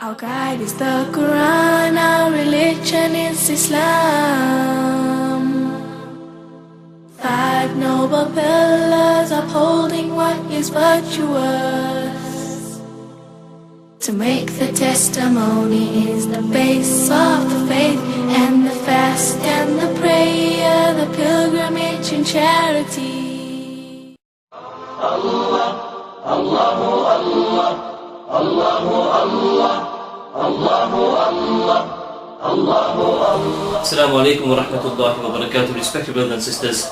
Our guide is the Quran, our religion is Islam. 5 noble pillars upholding what is virtuous. To make the testimony is the base of the faith, and the fast and the prayer, the pilgrimage and charity. Allah, Allahu Allah, Allahu Allah, Allahu Allah, Allahu Allah. Assalamu alaikum wa rahmatullahi wa barakatuh. Respected brothers and sisters,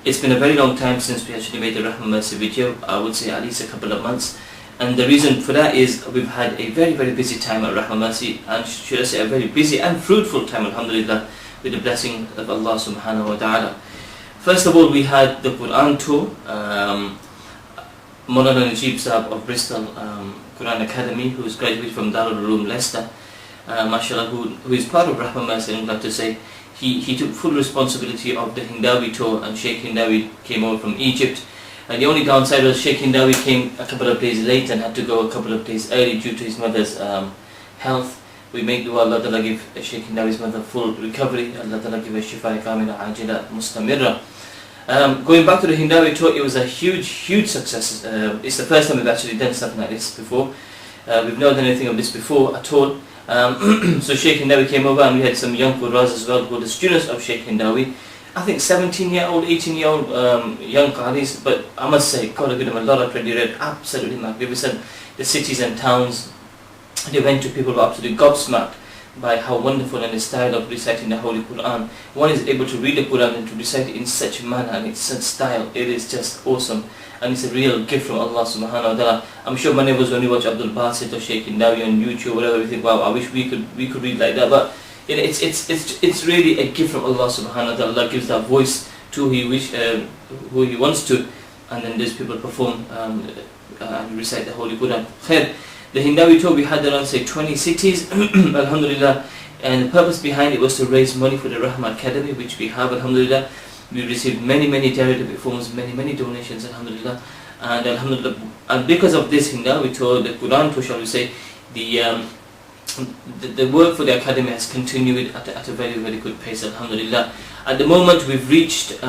it's been a very long time since we actually made the Rahma Mercy video. I would say at least a couple of months. And the reason for that is we've had a very busy time at Rahma Mercy, and should I say a very busy and fruitful time, alhamdulillah, with the blessing of Allah subhanahu wa ta'ala. First of all, we had the Quran tour. Maulana Najib Sahab of Bristol Quran Academy, who is graduated from Darul Uloom Leicester, mashallah, who is part of Rahma Mercy, I'm glad to say. He took full responsibility of the Hindawi tour, and Shaykh Hindawi came over from Egypt. And the only downside was Shaykh Hindawi came a couple of days late and had to go a couple of days early due to his mother's health. We make dua, Allah Ta'ala give Shaykh Hindawi's mother full recovery, Allah Ta'ala give her shifa kamila ajila mustamirra. Going back to the Hindawi tour, it was a huge success. It's the first time we've actually done something like this before. We've never done anything of this before at all. So Shaykh Hindawi came over, and we had some young Qurras as well, who were the students of Shaykh Hindawi. I think 17-year-old, 18-year-old young Qaris, but I must say, God give them a lot of credit. They read absolutely magnificent. The cities and towns they went to, people were absolutely gobsmacked by how wonderful and the style of reciting the Holy Quran. One is able to read the Quran and to recite it in such a manner and in such style. It is just awesome, and it's a real gift from Allah subhanahu wa ta'ala. I'm sure many of us, when we watch Abdul Basit or Shaykh Hindawi on YouTube or whatever, we think, wow, I wish we could read like that. But it's really a gift from Allah subhanahu wa ta'ala. Allah gives that voice to who He wants to, and then these people perform and recite the Holy Quran. Khair, the Hindawi tour, we had around say 20 cities, alhamdulillah, and the purpose behind it was to raise money for the Rahma Academy, which we have, alhamdulillah. We received many charitable forms, many donations, alhamdulillah, and alhamdulillah, and because of this Hindawi tour, the Quran tour, shall we say, the work for the academy has continued at a very good pace, alhamdulillah. At the moment we've reached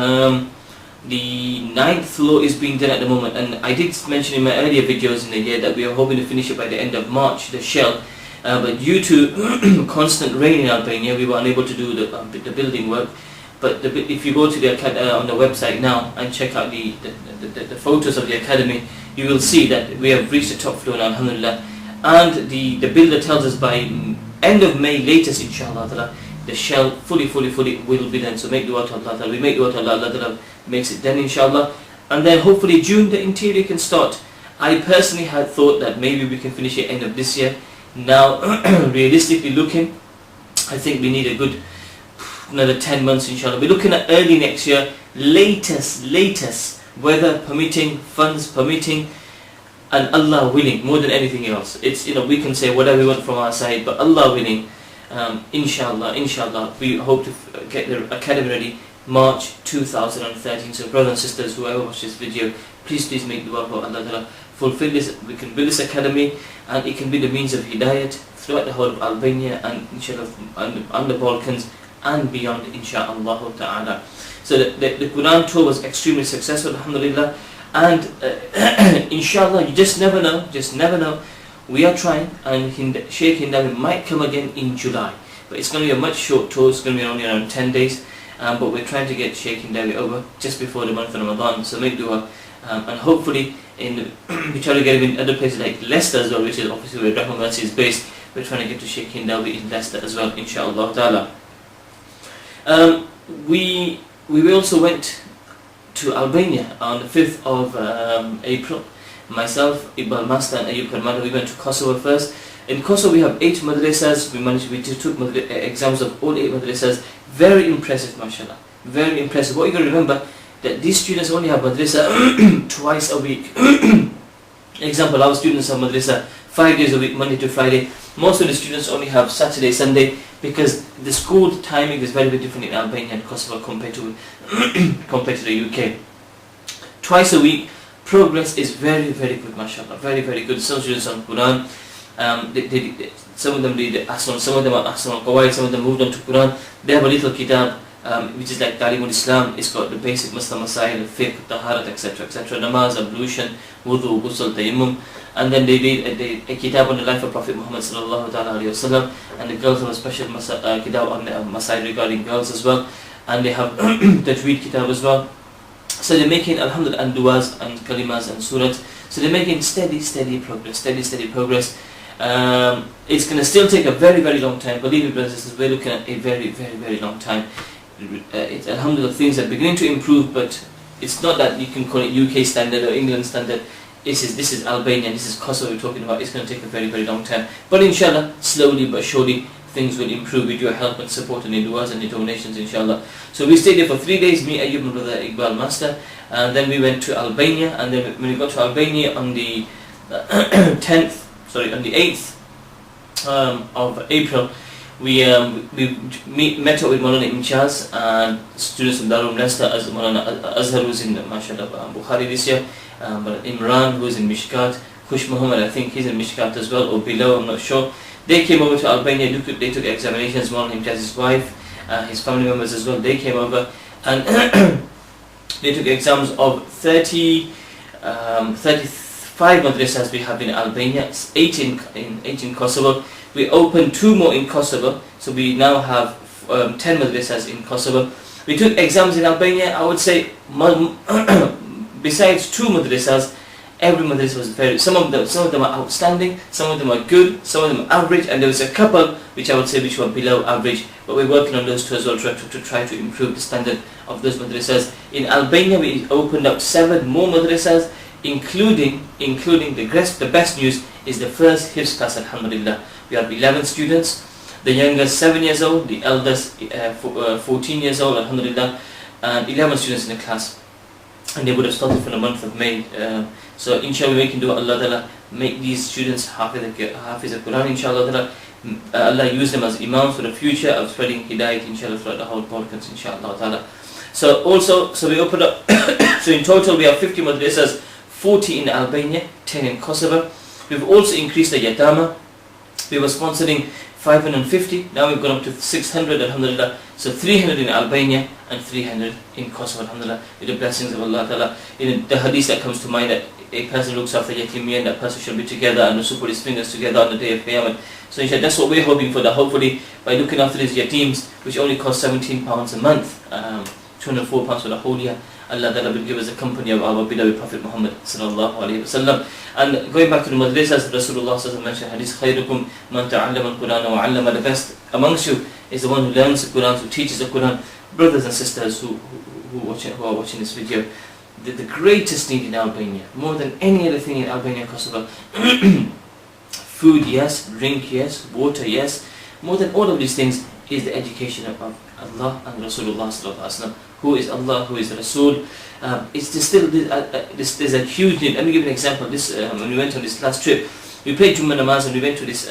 the 9th floor is being done at the moment, and I did mention in my earlier videos in the year that we are hoping to finish it by the end of March, the shell, but due to constant rain in Albania, we were unable to do the building work. But if you go to the on the website now and check out the photos of the academy, you will see that we have reached the top floor now, alhamdulillah. And the builder tells us by end of May latest, inshallah, the shell fully will be done. So make dua to Allah, we make dua to Allah, Allah makes it done, inshallah. And then hopefully June the interior can start. I personally had thought that maybe we can finish it end of this year. Now realistically looking, I think we need a good another 10 months, inshallah. We're looking at early next year, latest, weather permitting, funds permitting, and Allah willing, more than anything else. It's, we can say whatever we want from our side, but Allah willing, inshallah, we hope to get the academy ready March 2013. So brothers and sisters, whoever watches this video, please make dua for Allah Ta'ala fulfill this. We can build this academy, and it can be the means of hidayat throughout the whole of Albania, and inshallah on the Balkans and beyond, inshallah ta'ala. So the Quran tour was extremely successful, alhamdulillah. And inshallah, you just never know. We are trying, and Shaykh Hindawi might come again in July, but it's going to be a much short tour. It's going to be only around 10 days, but we're trying to get Shaykh Hindawi over just before the month of Ramadan. So make dua, and hopefully we try to get him in other places like Leicester as well, which is obviously where Rahma Mercy is based. We're trying to get to Shaykh Hindawi in Leicester as well, inshallah ta'ala. We also went to Albania on the 5th of April. Myself, Iqbal Master and Ayub Karmada, we went to Kosovo first. In Kosovo we have 8 madrasas. We took exams of all 8 madrasas. Very impressive, mashallah. Very impressive. What you got to remember, that these students only have madrasa twice a week. Example, our students have madrasa 5 days a week, Monday to Friday. Most of the students only have Saturday, Sunday, because the school timing is very different in Albania and Kosovo compared to the UK. Twice a week, progress is very good, mashallah, very good. Some students on Quran, Some of them did Aslan, some of them are Aslan Qawaid, some of them moved on to Quran. They have a little kitab which is like Talimul Islam. It's got the basic Masla Masail, fiqh, taharat, etc., etc., namaz, ablution, wudu, ghusl, tayammum. And then they did a kitab on the life of Prophet Muhammad sallallahu alaihi wasallam, and the girls have a special kitab on Masail regarding girls as well. And they have Tajweed kitab as well. So they're making, alhamdulillah, and du'as and kalimas and surahs. So they're making steady progress. It's going to still take a very, very long time. Believe me, brothers and sisters, we're looking at a very, very, very long time. Alhamdulillah, things are beginning to improve, but it's not that you can call it UK standard or England standard. This is Albania, this is Kosovo we're talking about. It's going to take a very, very long time. But inshallah, slowly but surely, things will improve with your help and support and your du'as and your donations, inshallah. So we stayed there for 3 days, me, Ayyub, my brother Iqbal Master, and then we went to Albania. And then when we got to Albania on the 8th of April, we met up with Maulana Imtiaz and students from Darul Leicester, as Maulana Azhar, who's in mashallah Bukhari this year, but Imran, who's in Mishkat, Kush Muhammad, I think he's in Mishkat as well, or below, I'm not sure. They came over to Albania, they took examinations. Maulana Imtiaz's wife, his family members as well, they came over, and they took exams of 35 madrasas we have in Albania, 8 in Kosovo. We opened 2 more in Kosovo, so we now have 10 madrasas in Kosovo. We took exams in Albania, I would say, besides 2 madrasas, every madrasa was very, some of them are outstanding, some of them are good, some of them are average, and there was a couple which I would say which were below average, but we're working on those 2 as well to try to improve the standard of those madrasas. In Albania we opened up 7 more madrasas, including the best news is the first Hifz class, alhamdulillah. We have 11 students, the youngest 7 years old, the eldest 14 years old, alhamdulillah, and 11 students in the class, and they would have started from the month of May. So inshallah we can do Allah Ta'ala, make these students Hafiz al-Quran, inshallah Ta'ala. Allah use them as imams for the future of spreading hidayat, inshallah, throughout the whole Balkans, inshallah Ta'ala. So we opened up, so in total we have 50 madrasas, 40 in Albania, 10 in Kosovo. We've also increased the yatama. We were sponsoring 550, now we've gone up to 600, alhamdulillah. So 300 in Albania and 300 in Kosovo, alhamdulillah, with the blessings of Allah Ta'ala. In the hadith that comes to mind, that a person looks after yatimiyah, and that person shall be together and also put his fingers together on the day of Qiyamah. So inshallah, that's what we're hoping for, that hopefully by looking after these yatims, which only cost £17 a month, £204 for the whole year, Allah Ta'ala will give us a company of our beloved Prophet Muhammad sallallahu alayhi wa sallam. And going back to the madrasas, Rasulullah sallallahu alayhi wa sallam mentioned hadith, khayrukum man ta'allama al-Quran wa 'allama, the best amongst you is the one who learns the Quran, who teaches the Quran. Brothers and sisters who are watching this video, the greatest need in Albania, more than any other thing in Albania and Kosovo, food yes, drink yes, water yes, more than all of these things is the education of Allah and Rasulullah sallallahu alaihi wasallam. Who is Allah, who is Rasul? It's still there's a huge need. Let me give you an example. When we went on this last trip, we played Jummah Namaz and we went to this,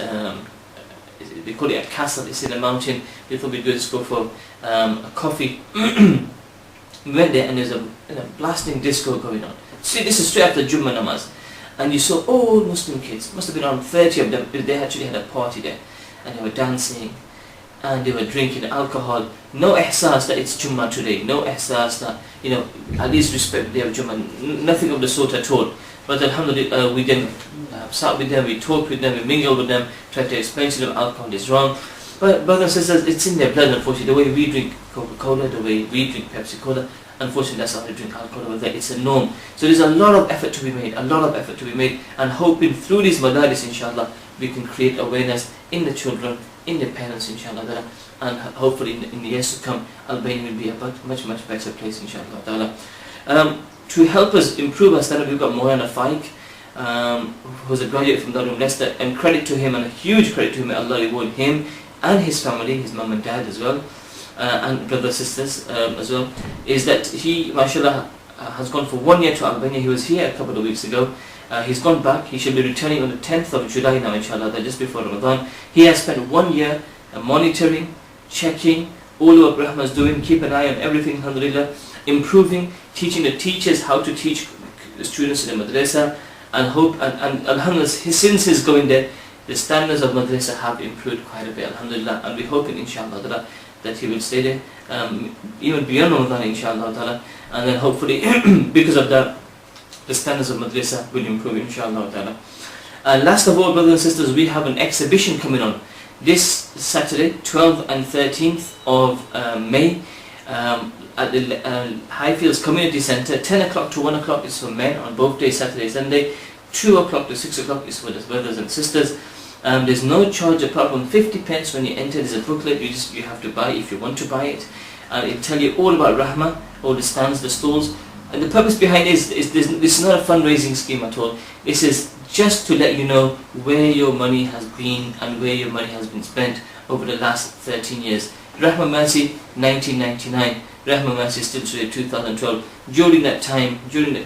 they call it a castle, it's in a mountain. We thought we'd just go for a coffee. We went there and there's a blasting disco going on. See, this is straight after Jummah Namaz. And you saw all Muslim kids, must have been around 30 of them, they actually had a party there. And they were dancing, and they were drinking alcohol. No ihsas that it's Jummah today, no ihsas that, at least respect the day of Jummah, nothing of the sort at all. But alhamdulillah, we then sat with them, we talked with them, we mingled with them, tried to explain to them alcohol is wrong. But brothers and sisters, it's in their blood, unfortunately. The way we drink Coca-Cola, the way we drink Pepsi-Cola, unfortunately that's how they drink alcohol over there. It's a norm. So there's a lot of effort to be made, and hoping through these madaris, inshallah, we can create awareness in the children, in the parents, inshallah, and hopefully in the years to come, Albania will be a much better place, inshallah. To help us improve our standard, we've got Moyana Faik, who's a graduate from Darul Leicester, and credit to him, and a huge credit to him, Allah reward him and his family, his mum and dad as well, and brothers sisters as well, is that he, mashallah, has gone for 1 year to Albania. He was here a couple of weeks ago. He's gone back. He should be returning on the 10th of July now, inshallah, just before Ramadan. He has spent 1 year monitoring, checking all what Rahma is doing, keep an eye on everything, alhamdulillah, improving, teaching the teachers how to teach the students in the madrasa, and alhamdulillah, since he's going there, the standards of madrasa have improved quite a bit, alhamdulillah, and we're hoping inshallah that he will stay there, even beyond Ramadan inshallah ta'ala, and then hopefully because of that the standards of madrasa will improve inshallah ta'ala. And last of all, brothers and sisters, we have an exhibition coming on this Saturday, 12th and 13th of May, at the Highfields Community Centre. 10 o'clock to 1 o'clock is for men on both days, Saturday, Sunday. 2 o'clock to 6 o'clock is for the brothers and sisters. There's no charge apart from 50 pence when you enter. There's a booklet you have to buy if you want to buy it, and it'll tell you all about Rahma, all the stands, the stalls. And the purpose behind this is not a fundraising scheme at all. This is just to let you know where your money has been and where your money has been spent over the last 13 years. Rahma Mercy 1999, Rahma Mercy still today 2012. During that time, during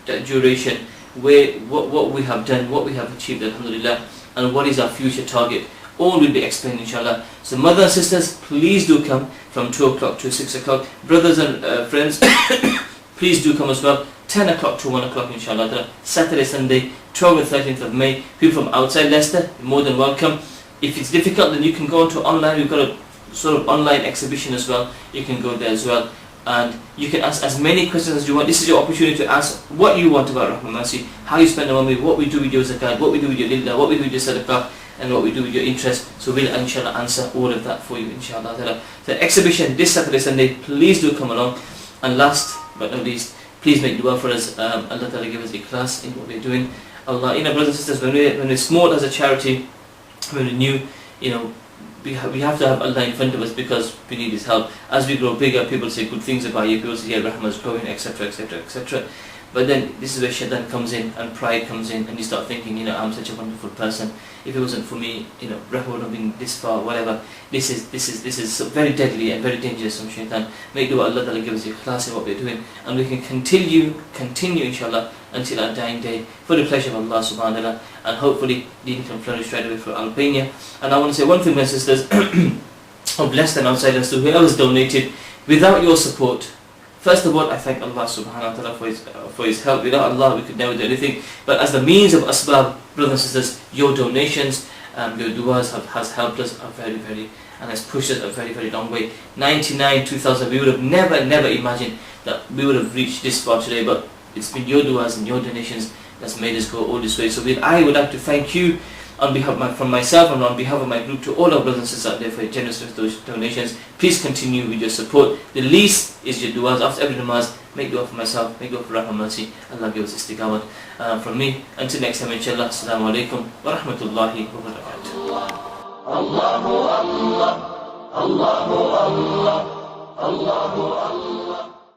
that duration, what we have done, what we have achieved, alhamdulillah, and what is our future target, all will be explained inshallah. So mothers and sisters, please do come from 2 o'clock to 6 o'clock. Brothers and friends, please do come as well. 10 o'clock to 1 o'clock inshallah. Saturday, Sunday, 12th and 13th of May. People from outside Leicester, you're more than welcome. If it's difficult, then you can go to online. We've got a sort of online exhibition as well. You can go there as well, and you can ask as many questions as you want. This is your opportunity to ask what you want about Rahma Mercy, how you spend the money, what we do with your zakat, what we do with your lillah, what we do with your sadaqah, and what we do with your interest. So we'll inshallah answer all of that for you inshallah. The exhibition this Saturday, Sunday, please do come along. And last but not least, please make dua for us. Allah Ta'ala give us ikhlas in what we're doing. Allah, brothers and sisters, when we're small as a charity, when we're new, we have to have Allah in front of us because we need His help. As we grow bigger, people say good things about you, people say, yeah, Rahma is growing, etc, etc, etc. But then this is where shaitan comes in and pride comes in, and you start thinking, I'm such a wonderful person. If it wasn't for me, Rahma would have been this far, whatever. This is so very deadly and very dangerous from shaitan. Make dua Allah Ta'ala give us ikhlas in what we're doing, and we can continue inshallah until our dying day for the pleasure of Allah subhanahu wa ta'ala, and hopefully deen can flourish right away for Albania. And I want to say one thing, my sisters, of Leicester and outside Leicester, whoever's donated, without your support, first of all, I thank Allah subhanahu wa ta'ala for His help. Without Allah, we could never do anything. But as the means of asbab, brothers and sisters, your donations, your du'as has helped us a very, very, and has pushed us a very, very long way. 99, 2000, we would have never imagined that we would have reached this far today, but it's been your du'as and your donations that's made us go all this way. So I would like to thank you on behalf from myself and on behalf of my group to all our brothers and sisters out there for your generous donations. Please continue with your support. The least is your du'as. After every namaz, make dua for myself, make dua for Rahma Mercy. Allah give us istiqamah. From me, until next time inshallah, assalamu alaikum wa rahmatullahi wa barakatuh. Allahu Allah, Allahu Allah, Allahu Allah.